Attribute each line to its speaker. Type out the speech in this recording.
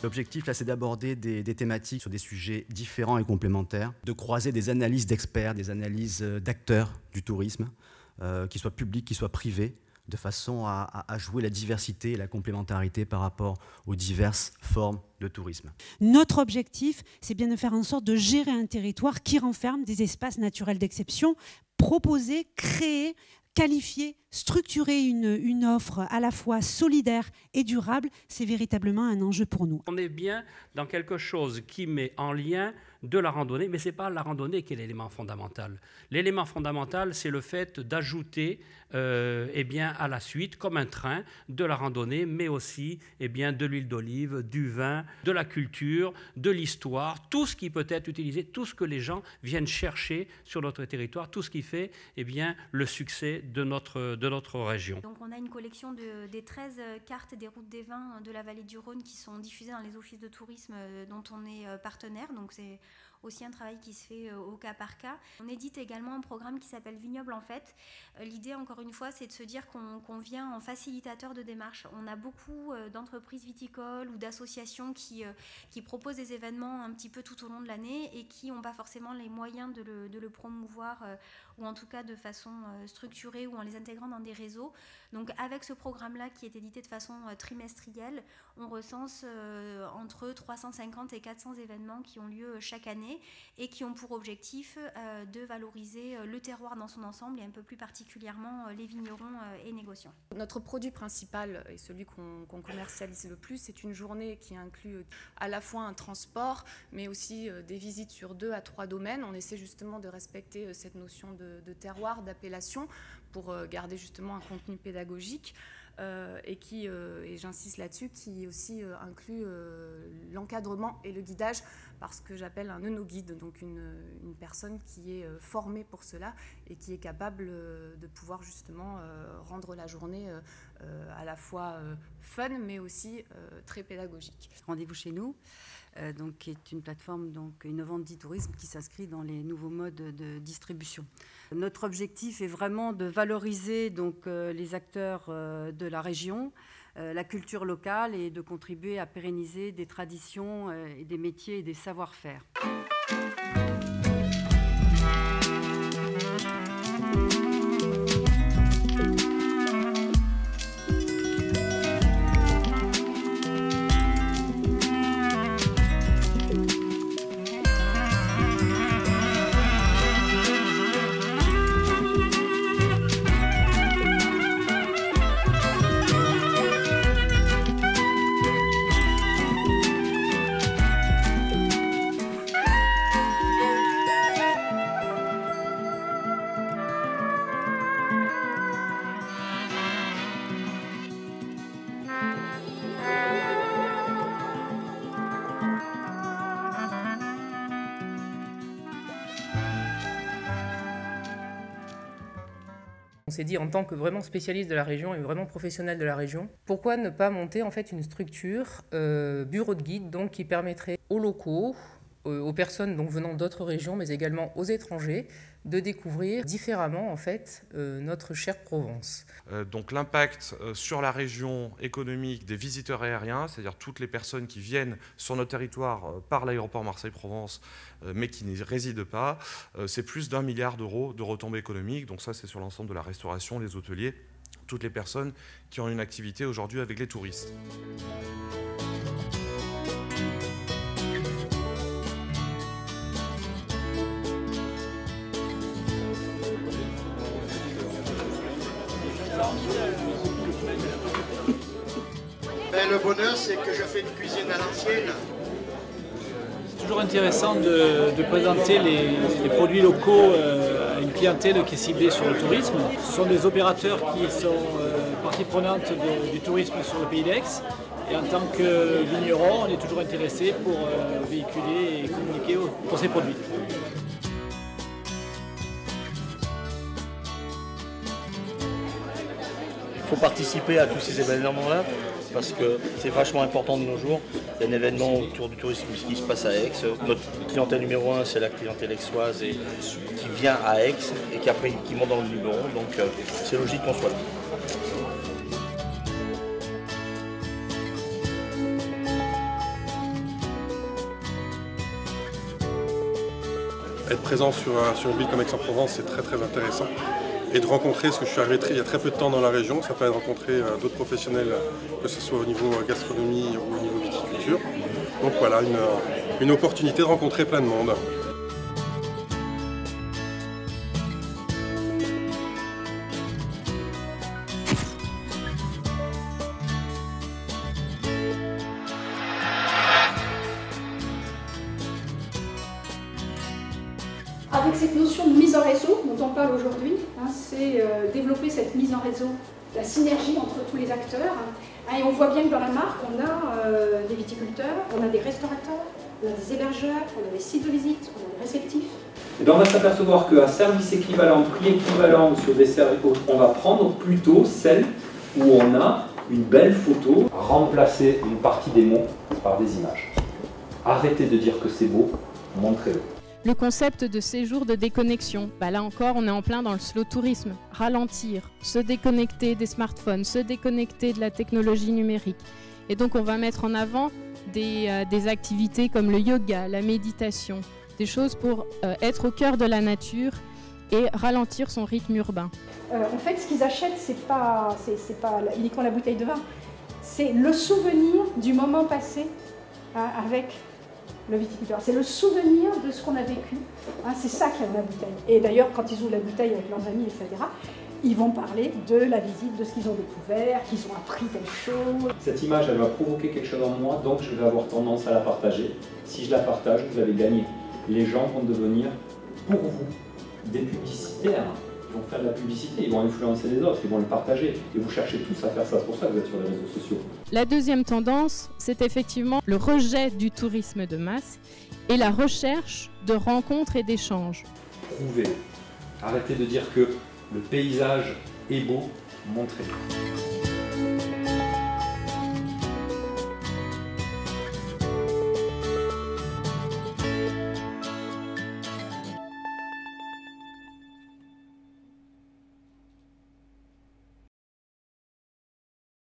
Speaker 1: L'objectif, là, c'est d'aborder des thématiques sur des sujets différents et complémentaires, de croiser des analyses d'experts, des analyses d'acteurs du tourisme, qu'ils soient publics, qu'ils soient privés, de façon à jouer la diversité et la complémentarité par rapport aux diverses formes de tourisme.
Speaker 2: Notre objectif, c'est bien de faire en sorte de gérer un territoire qui renferme des espaces naturels d'exception, proposer, créer, qualifier, structurer une offre à la fois solidaire et durable, c'est véritablement un enjeu pour nous.
Speaker 3: On est bien dans quelque chose qui met en lien de la randonnée, mais ce n'est pas la randonnée qui est l'élément fondamental. L'élément fondamental, c'est le fait d'ajouter à la suite, comme un train, de la randonnée, mais aussi de l'huile d'olive, du vin, de la culture, de l'histoire, tout ce qui peut être utilisé, tout ce que les gens viennent chercher sur notre territoire, tout ce qui fait le succès de notre région.
Speaker 4: Donc on a une collection des 13 cartes des routes des vins de la vallée du Rhône qui sont diffusées dans les offices de tourisme dont on est partenaire, donc c'est aussi un travail qui se fait au cas par cas. On édite également un programme qui s'appelle Vignoble en Fête. L'idée, encore une fois, c'est de se dire qu'on vient en facilitateur de démarche. On a beaucoup d'entreprises viticoles ou d'associations qui proposent des événements un petit peu tout au long de l'année et qui n'ont pas forcément les moyens de le promouvoir ou en tout cas de façon structurée ou en les intégrant dans des réseaux. Donc avec ce programme-là qui est édité de façon trimestrielle, on recense entre 350 et 400 événements qui ont lieu chaque année et qui ont pour objectif de valoriser le terroir dans son ensemble et un peu plus particulièrement les vignerons et négociants.
Speaker 5: Notre produit principal et celui qu'on commercialise le plus, c'est une journée qui inclut à la fois un transport mais aussi des visites sur 2 à 3 domaines. On essaie justement de respecter cette notion de terroir, d'appellation pour garder justement un contenu pédagogique. Et j'insiste là-dessus, qui aussi inclut l'encadrement et le guidage par ce que j'appelle un œnoguide, donc une personne qui est formée pour cela et qui est capable de pouvoir justement rendre la journée à la fois fun mais aussi très pédagogique.
Speaker 6: Rendez-vous chez nous, qui est une plateforme innovante d'e-tourisme qui s'inscrit dans les nouveaux modes de distribution. Notre objectif est vraiment de valoriser les acteurs de la région, la culture locale et de contribuer à pérenniser des traditions et des métiers et des savoir-faire.
Speaker 7: On s'est dit, en tant que vraiment spécialiste de la région et vraiment professionnel de la région, pourquoi ne pas monter en fait une structure bureau de guide qui permettrait aux locaux, aux personnes venant d'autres régions, mais également aux étrangers, de découvrir différemment en fait notre chère Provence.
Speaker 8: Donc l'impact sur la région économique des visiteurs aériens, c'est-à-dire toutes les personnes qui viennent sur notre territoire par l'aéroport Marseille-Provence, mais qui n'y résident pas, c'est plus d'1 milliard d'euros de retombées économiques. Donc ça, c'est sur l'ensemble de la restauration, les hôteliers, toutes les personnes qui ont une activité aujourd'hui avec les touristes.
Speaker 9: Le bonheur, c'est que je fais une cuisine à l'ancienne.
Speaker 10: C'est toujours intéressant de présenter les produits locaux à une clientèle qui est ciblée sur le tourisme. Ce sont des opérateurs qui sont partie prenante du tourisme sur le pays d'Aix. Et en tant que vigneron, on est toujours intéressé pour véhiculer et communiquer pour ces produits.
Speaker 11: Il faut participer à tous ces événements-là parce que c'est vachement important de nos jours. Il y a un événement autour du tourisme qui se passe à Aix. Notre clientèle numéro 1, c'est la clientèle aixoise et qui vient à Aix et qui monte dans le Luberon. Donc c'est logique qu'on soit là.
Speaker 12: être présent sur une ville comme Aix-en-Provence, c'est très très intéressant. Et de rencontrer, parce que je suis arrivé il y a très peu de temps dans la région, ça permet de rencontrer d'autres professionnels, que ce soit au niveau gastronomie ou au niveau viticulture. Donc voilà, une opportunité de rencontrer plein de monde.
Speaker 13: Avec cette notion de mise en réseau dont on parle aujourd'hui, c'est développer cette mise en réseau, la synergie entre tous les acteurs. Et on voit bien que dans la marque, on a des viticulteurs, on a des restaurateurs, on a des hébergeurs, on a des sites de visite, on a des réceptifs.
Speaker 14: Et bien on va s'apercevoir qu'à service équivalent, prix équivalent sur des services, on va prendre plutôt celle où on a une belle photo. Remplacer une partie des mots par des images. Arrêtez de dire que c'est beau, montrez-le.
Speaker 15: Le concept de séjour de déconnexion, là encore on est en plein dans le slow tourisme. Ralentir, se déconnecter des smartphones, se déconnecter de la technologie numérique. Et donc on va mettre en avant des activités comme le yoga, la méditation, des choses pour être au cœur de la nature et ralentir son rythme urbain.
Speaker 13: En fait, ce qu'ils achètent, c'est pas uniquement la bouteille de vin, c'est le souvenir du moment passé avec le viticulteur. C'est le souvenir de ce qu'on a vécu. C'est ça qu'il y a dans la bouteille. Et d'ailleurs, quand ils ouvrent la bouteille avec leurs amis, etc., ils vont parler de la visite, de ce qu'ils ont découvert, qu'ils ont appris telle chose.
Speaker 14: Cette image, elle va provoquer quelque chose en moi, donc je vais avoir tendance à la partager. Si je la partage, vous avez gagné. Les gens vont devenir, pour vous, des publicitaires. Ils vont faire de la publicité, ils vont influencer les autres, ils vont le partager. Et vous cherchez tous à faire ça, c'est pour ça que vous êtes sur les réseaux sociaux.
Speaker 15: La deuxième tendance, c'est effectivement le rejet du tourisme de masse et la recherche de rencontres et d'échanges.
Speaker 14: Prouvez. Arrêtez de dire que le paysage est beau, montrez-le.